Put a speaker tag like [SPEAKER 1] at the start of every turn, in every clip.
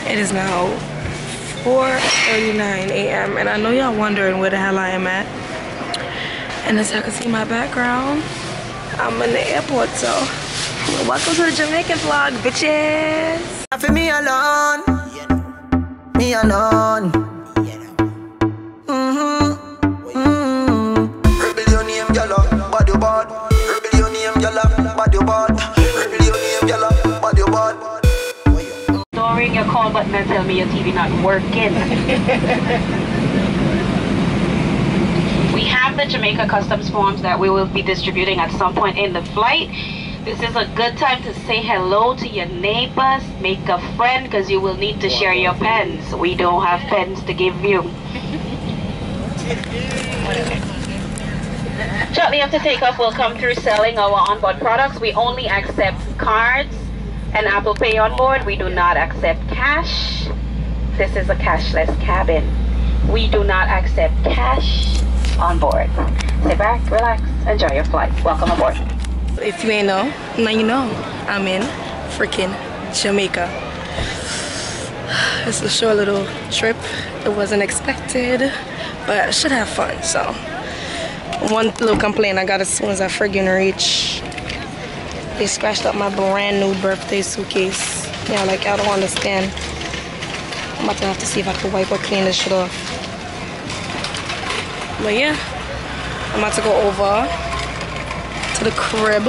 [SPEAKER 1] It is now 4:39 a.m. and I know y'all wondering where the hell I am at. And as y'all can see my background, I'm in the airport, so welcome to the Jamaican vlog, bitches.
[SPEAKER 2] For me alone, me alone. Rebel your name, gyal, bad you bad. Rebel your name, gyal, bad you bad. Rebel your name, gyal, bad you bad.
[SPEAKER 3] Don't ring your call button and tell me your TV not working. We have the Jamaica customs forms that we will be distributing at some point in the flight. This is a good time to say hello to your neighbors, make a friend, because you will need to share your pens. We don't have pens to give you. Shortly after takeoff, we'll come through selling our onboard products. We only accept cards and Apple Pay on board. We do not accept cash. This is a cashless cabin. We do not accept cash on board. Sit back, relax, enjoy your flight. Welcome aboard.
[SPEAKER 1] If you ain't know, now you know. I'm in freaking Jamaica. It's a short little trip. It wasn't expected, but I should have fun. So, one little complaint I got as soon as I friggin' reach. They scratched up my brand new birthday suitcase. Yeah, like I don't understand. I'm about to have to see if I can wipe or clean this shit off. But yeah, I'm about to go over to the crib.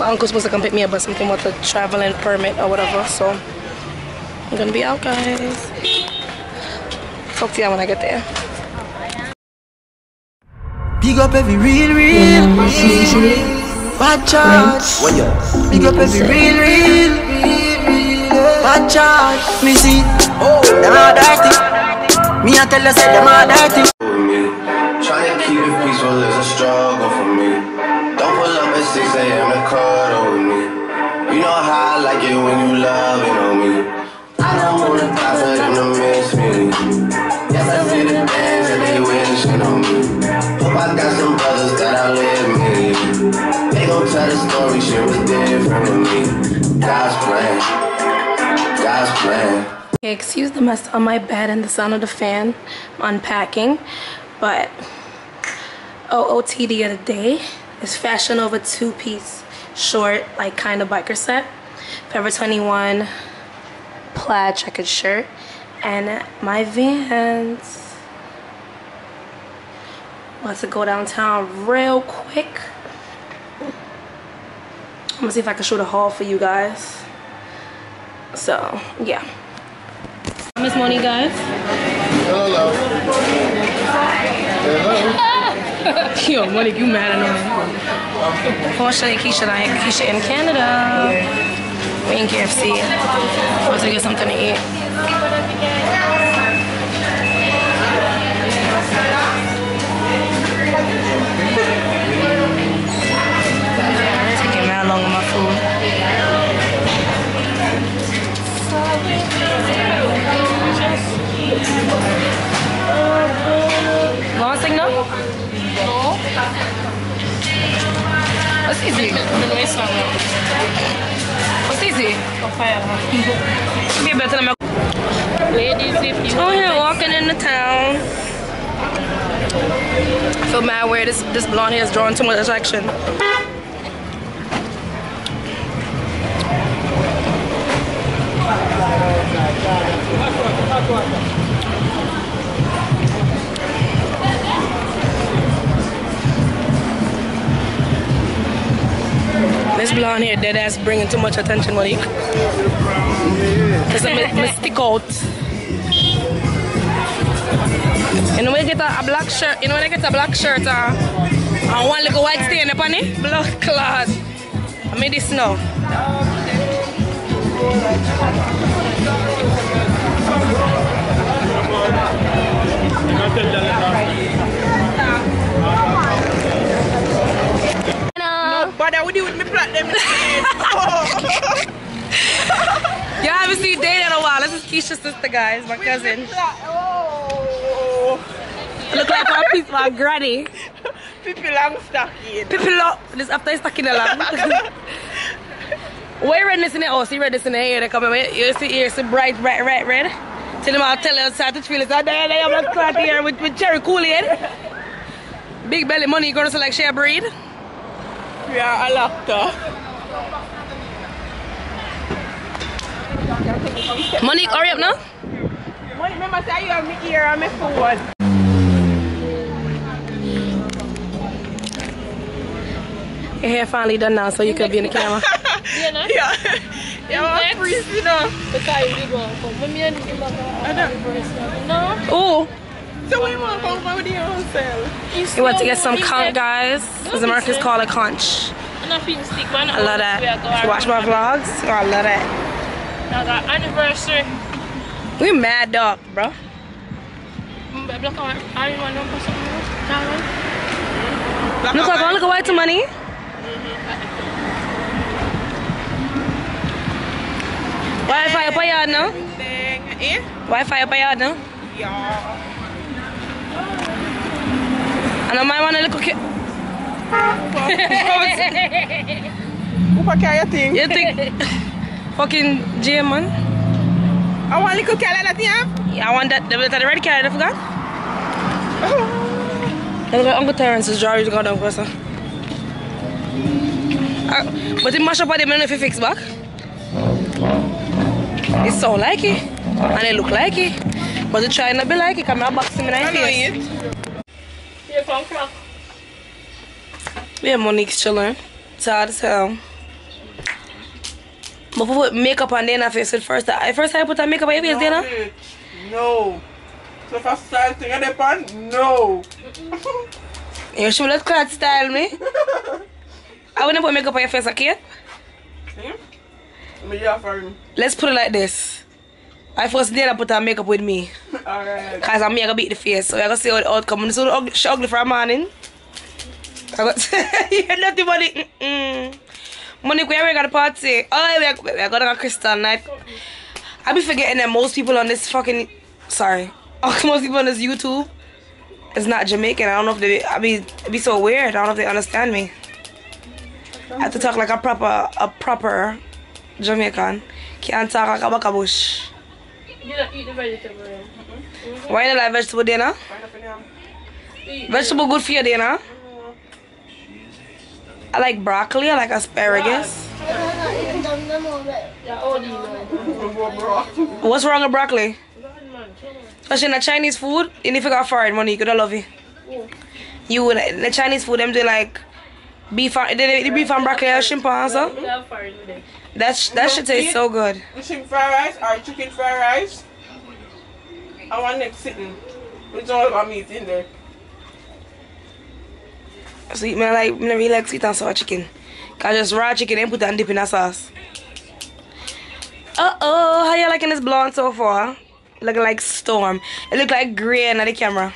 [SPEAKER 1] My uncle's supposed to come pick me up, but something about the traveling permit or whatever. So I'm gonna be out, guys. Talk to y'all when I get there.
[SPEAKER 2] Big up every real bad charge. Big up every real bad charge. Me see, them are dirty. Me I tell you say them are dirty.
[SPEAKER 4] Trying to keep it peaceful is a struggle for me. Don't pull up at 6 a.m. to cuddle with me. You know how I like it when you loving on me. I don't wanna die for them to miss me. Yes, I see the things that they wishing on me. Hope I got some brothers that outlive me. They gon' tell the story, shit was different with me. God's plan, God's plan.
[SPEAKER 1] Okay, excuse the mess on my bed and the sound of the fan. I'm unpacking, but OOTD of the day is Fashion Over 2-piece short, like kind of biker set. Forever 21 plaid checkered shirt and my Vans. About to go downtown real quick. I'm gonna see if I can shoot a haul for you guys. So yeah. Miss Moni, guys.
[SPEAKER 4] Hello.
[SPEAKER 1] Yo, Monique, you mad at me. Unfortunately, Keisha in Canada. We in KFC. About to get something to eat. It's taking mad long on my food. Want a signal? No. What's easy? What's easy? Be better than my ladies if you. Oh yeah, walking in the town. I feel mad where this blonde hair is drawing too much attention. This blonde hair dead ass bringing too much attention, Monique. It's a stick out. You know when you get a black shirt, you know when I get a black shirt and one little white stain upon it? Blood clot. I made this now.
[SPEAKER 5] But I would do with me platinum.
[SPEAKER 1] You haven't seen Day in a while. This is Keisha's sister, guys, my cousin.
[SPEAKER 5] Oh.
[SPEAKER 1] Look like one piece of my granny.
[SPEAKER 5] Pippi long stocking.
[SPEAKER 1] Pippi long. This after stocking along. Why redness in the house? See redness in the hair. They come in. You see here, see bright red. Tell them I'll tell you outside to feel it. I have a clot here with cherry Kool-Aid. Big belly money. You gonna sell like share breed?
[SPEAKER 5] We are a doctor.
[SPEAKER 1] Monique, hurry up now.
[SPEAKER 5] Remember, say you have me ear and my phone.
[SPEAKER 1] Your hair finally done now, so you could be in the camera.
[SPEAKER 5] Yeah. I'm freezing now.
[SPEAKER 1] Oh.
[SPEAKER 5] So we want to come with your own self.
[SPEAKER 1] You want to get some conch, guys? As Americans call it conch. I love that. If you watch my vlogs, I love that.
[SPEAKER 6] Anniversary.
[SPEAKER 1] We mad dog, bro. Look at white money. Wi-Fi up a yard now? Wi-Fi up a yard now?
[SPEAKER 5] Yeah.
[SPEAKER 1] And I might want a little kid.
[SPEAKER 5] What can you think?
[SPEAKER 1] You think fucking J man?
[SPEAKER 5] I want a little cat like that, yeah?
[SPEAKER 1] Yeah, I want that. The red cat, I forgot. Look at Uncle Terrence's jar is gone down person. But it mash up on them, I don't know if it fix back. It sound like it. And it look like it. But it try not be like it, because my box in my face. Yeah, Monique's chilling. It's hard as hell. But we put makeup on their face first. First time I put on makeup on your face, Dana?
[SPEAKER 5] No. So if I style thing on the pan, no.
[SPEAKER 1] You should let clad style me. I wouldn't put makeup on your face, okay? Let's put it like this. I first did put on makeup with me.
[SPEAKER 5] Alright.
[SPEAKER 1] Because I'm gonna beat the face. So you're gonna see how the outcome. It's so ugly for a morning. You're nothing but it. Monique, where we got a party? Oh, we're going to a crystal night. I be forgetting that most people on this fucking... Sorry. Most people on this YouTube is not Jamaican. I don't know if they... It'd be so weird. I don't know if they understand me. I have to talk like a proper Jamaican. Can't talk like a bakabush.
[SPEAKER 6] You don't eat the vegetable.
[SPEAKER 1] Why you don't like vegetable dinner? Vegetable good for you dinner? I like broccoli, I like asparagus. What's wrong with broccoli? Especially in the Chinese food, and if you got foreign money, you could love it. You would, the Chinese food, them do like beef and, they beef and broccoli or shrimp and so. That should taste so good.
[SPEAKER 5] Shrimp fried rice or chicken fried rice. I want next sitting. It's all about meat in there.
[SPEAKER 1] So I really like sweet and sour chicken. Cause just raw chicken and put it and dip in a sauce. Uh-oh, how you liking this blonde so far? Looking like storm. It look like grey on the camera.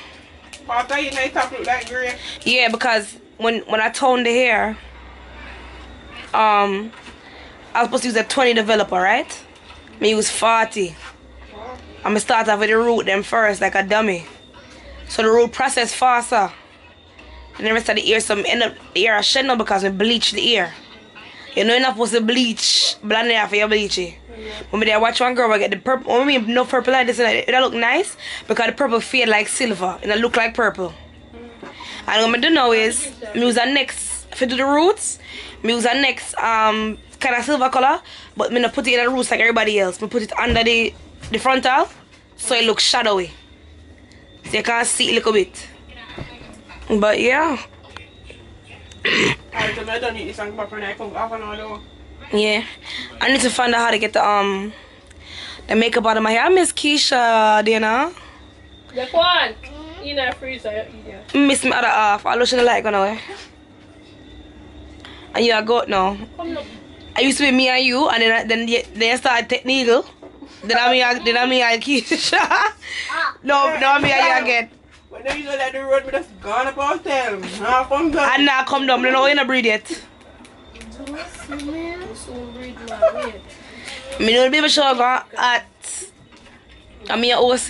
[SPEAKER 5] But I thought you top look like grey.
[SPEAKER 1] Yeah, because when I toned the hair, I was supposed to use a 20 developer, right? I use 40. I'm gonna start off with the root them first, like a dummy. So the root process faster. And the rest of the ear, some end up the ear shedding up because we bleach the ear. You know you're not supposed to bleach blonde hair for your bleaching. When I watch one girl I get the purple, when I mean no purple like this, it look nice because the purple fade like silver and it look like purple. And what I do now is I use a next if I do the roots, I use a next kind of silver color, but I don't put it in the roots like everybody else. I put it under the frontal so it looks shadowy. So you can't see it a little bit. But yeah. Yeah. I need to find out how to get the makeup out of my hair. I miss Keisha, Dana.
[SPEAKER 6] The one in the freezer.
[SPEAKER 1] Miss me other half. I look like now. And you are goat now. I used to be me and you, and then you started taking needle. Then I me and Keisha. No, me and you again.
[SPEAKER 5] When they used to let the road, we just gone about them. Now come down.
[SPEAKER 1] And now come down. I don't know you're not breed yet. Me know the baby shower gone at. I'm your OC.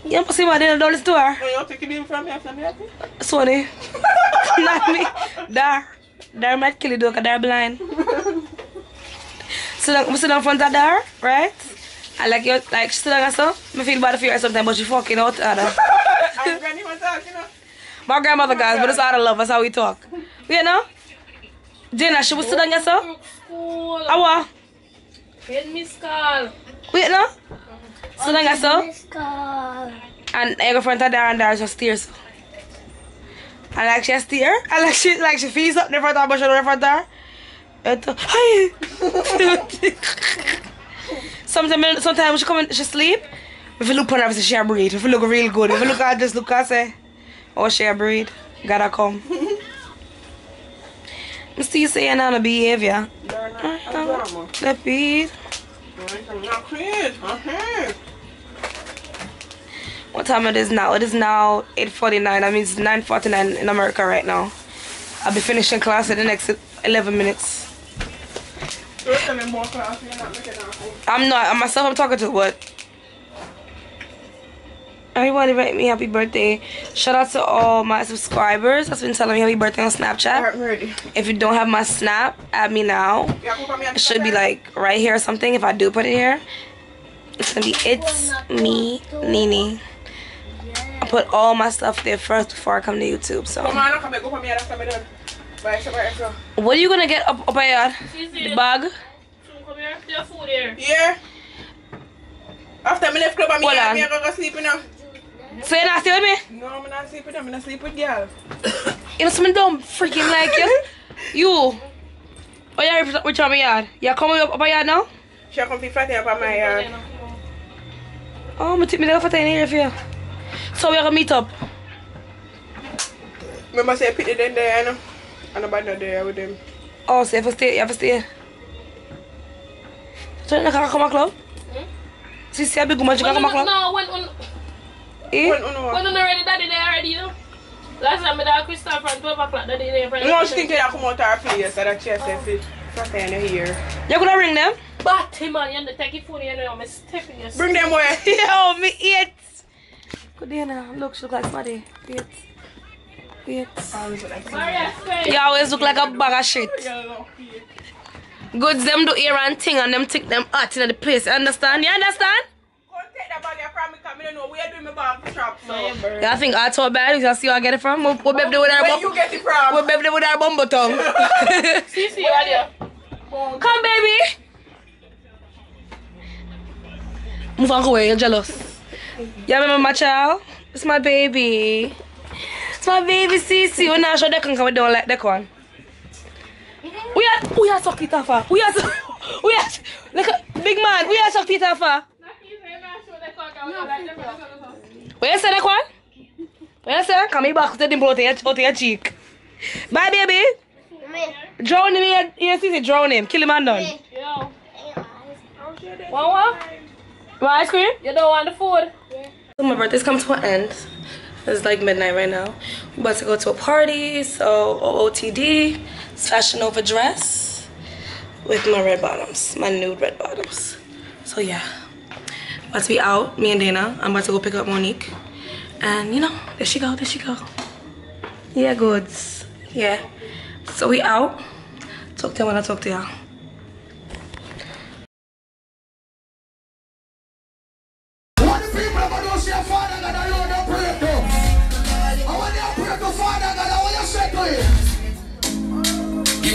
[SPEAKER 1] You must see what they done this to her.
[SPEAKER 5] You're taking him from here,
[SPEAKER 1] Sonny. Not me. Dar. They might kill you though, because they're blind. So we sit down in front of her, right? I like you, like she sit down and stuff. I feel bad for her sometimes, but she fucking out at her.
[SPEAKER 5] And grandma talk, you know?
[SPEAKER 1] My grandmother guys, but it's out of love, that's how we talk. You know? Jenna, she was sit down yourself? Awa?
[SPEAKER 6] Get me skull.
[SPEAKER 1] Wait no? Sit down yourself? And I go in front of her and there just stares. And like she steer, and like she feels up in front of her, but she don't in front of her. Hi. Sometimes she come in, she sleep. If you look on her, say she breathe. If you look real good, if you look at her, just look and say, oh she breathe. Gotta come. I still saying on the behavior. Let breathe. What time it is now? It is now 8:49. That means 9:49 in America right now. I'll be finishing class in the next 11 minutes. I'm not. I'm myself I'm talking to, but everybody write me happy birthday. Shout out to all my subscribers that's been telling me happy birthday on Snapchat. If you don't have my Snap, add me now. It should be like right here or something. If I do put it here, it's gonna be Itsmeniinii. I put all my stuff there first before I come to YouTube. So what are you gonna get up here? The bag?
[SPEAKER 5] Yeah. After I left club, I'm going to sleep now.
[SPEAKER 1] So you're not stay with me?
[SPEAKER 5] No, I'm not sleeping. I'm going to sleep with y'all.
[SPEAKER 1] You know something dumb freaking like you? You. Oh, you're which one my yard? You're coming up my yard now?
[SPEAKER 5] She'll come to flat up on my yard.
[SPEAKER 1] Oh, I'm take me there for 10 years for you. So we're gonna meet up.
[SPEAKER 5] Remember say pick them there, you know? And I'm not there with them.
[SPEAKER 1] Oh, so you have to stay, you have to stay. So you can't come to club? So you see a big woman, you can't come to club?
[SPEAKER 6] No, when
[SPEAKER 5] When
[SPEAKER 6] already, daddy there already, you know? Last time I did Christopher from 12 o'clock, daddy there.
[SPEAKER 5] No, she thinking I come out to her place, so that she said fit. First time you hear.
[SPEAKER 1] You gonna ring them?
[SPEAKER 6] But him man, you take your phone, you know, I'm stepping you.
[SPEAKER 5] Bring them where?
[SPEAKER 1] Yo, me eat. Good day now. Look, she look like somebody. Wait. Wait. You always look like a bag of shit. Goods them do ear and thing and them take them out in the place. You understand? You understand?
[SPEAKER 5] Go take that bag from me because I don't know where you do my bag shop. So.
[SPEAKER 1] Yeah, I think I told bad. You see where I get it from? What baby with her
[SPEAKER 5] Where you get it from?
[SPEAKER 1] What baby with her bumbo tongue?
[SPEAKER 6] See, right there.
[SPEAKER 1] Come, baby. Move on away. You're jealous. Yeah, remember my child? It's my baby. It's my baby, Cece. We're not sure they can come. We don't like that one. We are suck it off. We are look at big man. We are suck it off. Where you say that one? Where you say? Come here back to the dimple out of your cheek. Bye, baby. Drown him. You see, drown him. Kill him and done.
[SPEAKER 6] Yo. What?
[SPEAKER 1] Want ice cream?
[SPEAKER 6] You don't want the food?
[SPEAKER 1] Yeah. So my birthday's come to an end. It's like midnight right now. We're about to go to a party. So OOTD, Fashion Nova dress with my red bottoms, my nude red bottoms. So yeah, about to be out, me and Dana. I'm about to go pick up Monique. And you know, there she go, there she go. Yeah, goods. Yeah. So we out. Talk to you when I talk to y'all.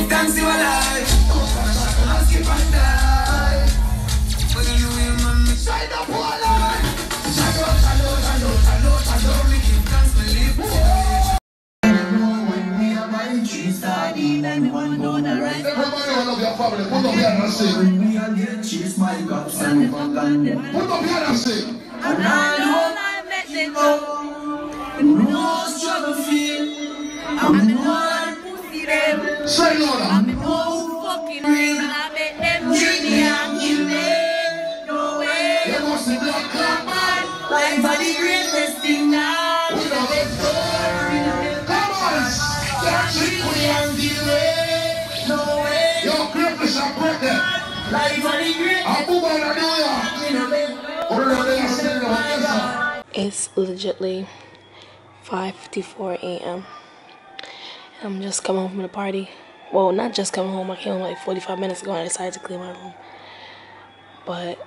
[SPEAKER 2] Thanks to your life. I'll skip and die. But you will man me shine up all life. Shine out, we give thanks to live. I know when we are buying cheese sardine and one down the right. Everybody all of your family, put up here and sing. When we are get cheese, my God, and fuck on them. Put up here and sing. And I know I met them go. No struggle feel. I'm the one pussy them. Say no now. Fucking real, and I bet them treat me and kill me. No way. You must be blood clot man. Life are the greatest thing now. We don't get story. Come on. Can't treat me and kill me. No way. Your greatness are broken. Life are the greatest.
[SPEAKER 1] It's legitly 5:54 a.m. I'm just coming home from the party. Well, not just coming home. I came home like 45 minutes ago and I decided to clean my room. But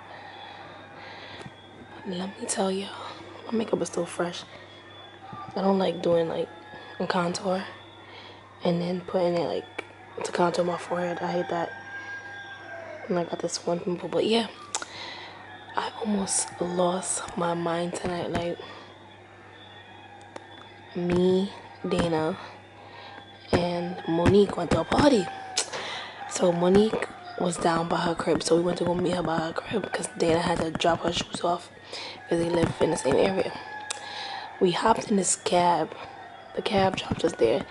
[SPEAKER 1] let me tell you, my makeup is still fresh. I don't like doing like a contour and then putting it like to contour my forehead. I hate that. And I got this one pimple. But yeah, I almost lost my mind tonight. Like, me, Dana, and Monique went to a party. So Monique was down by her crib, so we went to go meet her by her crib because Dana had to drop her shoes off because they live in the same area. We hopped in this cab. The cab dropped us there.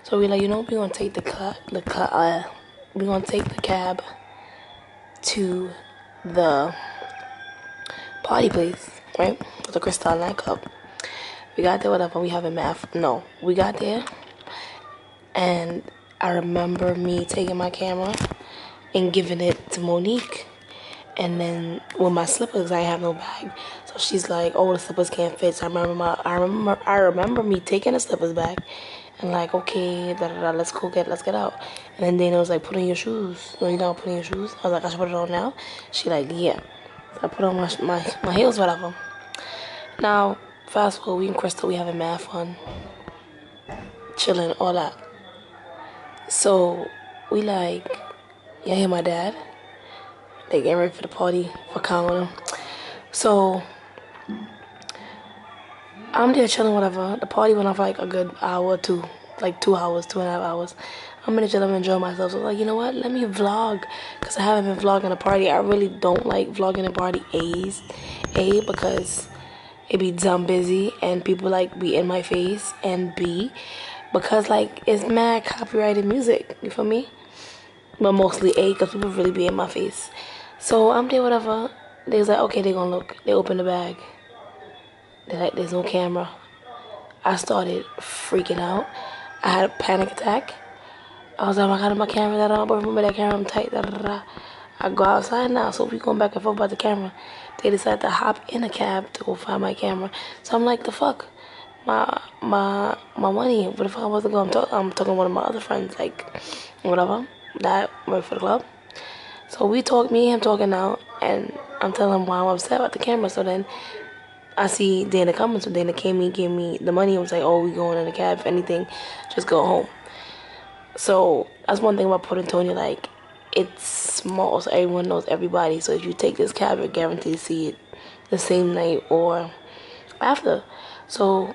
[SPEAKER 1] So we're like, you know, we're gonna take the cab to the party place, right? The Crystal nightclub. We got there, whatever. We haven't math. No, we got there, and I remember me taking my camera and giving it to Monique. And then with my slippers, I have no bag. So she's like, "Oh, the slippers can't fit." So I remember me taking the slippers back and like, okay, let's get out. And then Dana was like, "Put on your shoes." No, you don't put on your shoes. I was like, "I should put it on now." She like, "Yeah." So I put on my heels, whatever. Now, fast forward, we and Crystal, we having mad fun, chilling, all that. So we like, yeah, hear my dad. They getting ready for the party for Colin. So I'm there chilling, whatever. The party went on for like a good hour or two, like 2 hours, 2.5 hours. I'm gonna chill and enjoy myself. So I was like, you know what? Let me vlog, cause I haven't been vlogging a party. I really don't like vlogging a party. Because it be dumb busy and people like be in my face, and B, because like it's mad copyrighted music. You feel me? But mostly A, because people really be in my face. So I'm there, whatever. They was like, okay, they gonna look. They open the bag. They're like, there's no camera. I started freaking out. I had a panic attack. I was like, I got my camera that on, but remember that camera, I'm tight. Da, da, da. I go outside now, so we going back and forth about the camera. They decided to hop in a cab to go find my camera. So I'm like, the fuck? My money. What if I wasn't going? I'm talking to one of my other friends, like, whatever, that work for the club. So me and him talking now, and I'm telling him why I'm upset about the camera. So then I see Dana coming, so Dana came and gave me the money and was like, oh, we going in the cab, if anything, just go home. So that's one thing about Port Antonio, like, it's small, so everyone knows everybody. So if you take this cab, you're guaranteed to see it the same night or after. So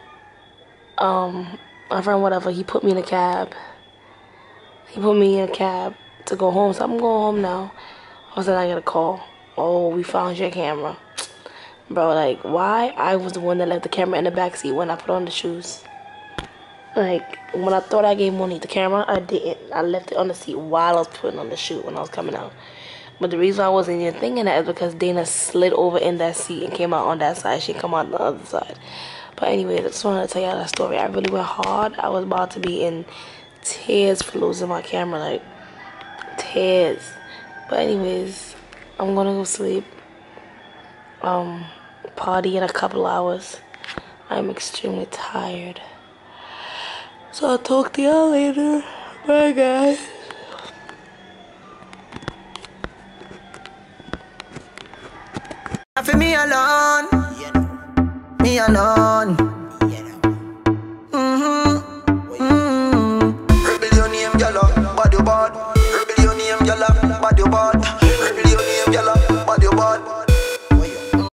[SPEAKER 1] my friend, whatever, he put me in a cab. To go home. So I'm going home now. I was like, I get a call. Oh, we found your camera. Bro, like, why? I was the one that left the camera in the backseat when I put on the shoes. Like, when I thought I gave Monique the camera, I didn't. I left it on the seat while I was putting on the shoe when I was coming out. But the reason I wasn't even thinking that is because Dana slid over in that seat and came out on that side. She come out on the other side. But anyways, I just wanted to tell y'all that story. I really went hard. I was about to be in tears for losing my camera. Like, tears. But anyways, I'm gonna go sleep. Party in a couple hours. I'm extremely tired. So I'll talk to y'all later. Bye, guys.
[SPEAKER 2] For me alone, me alone.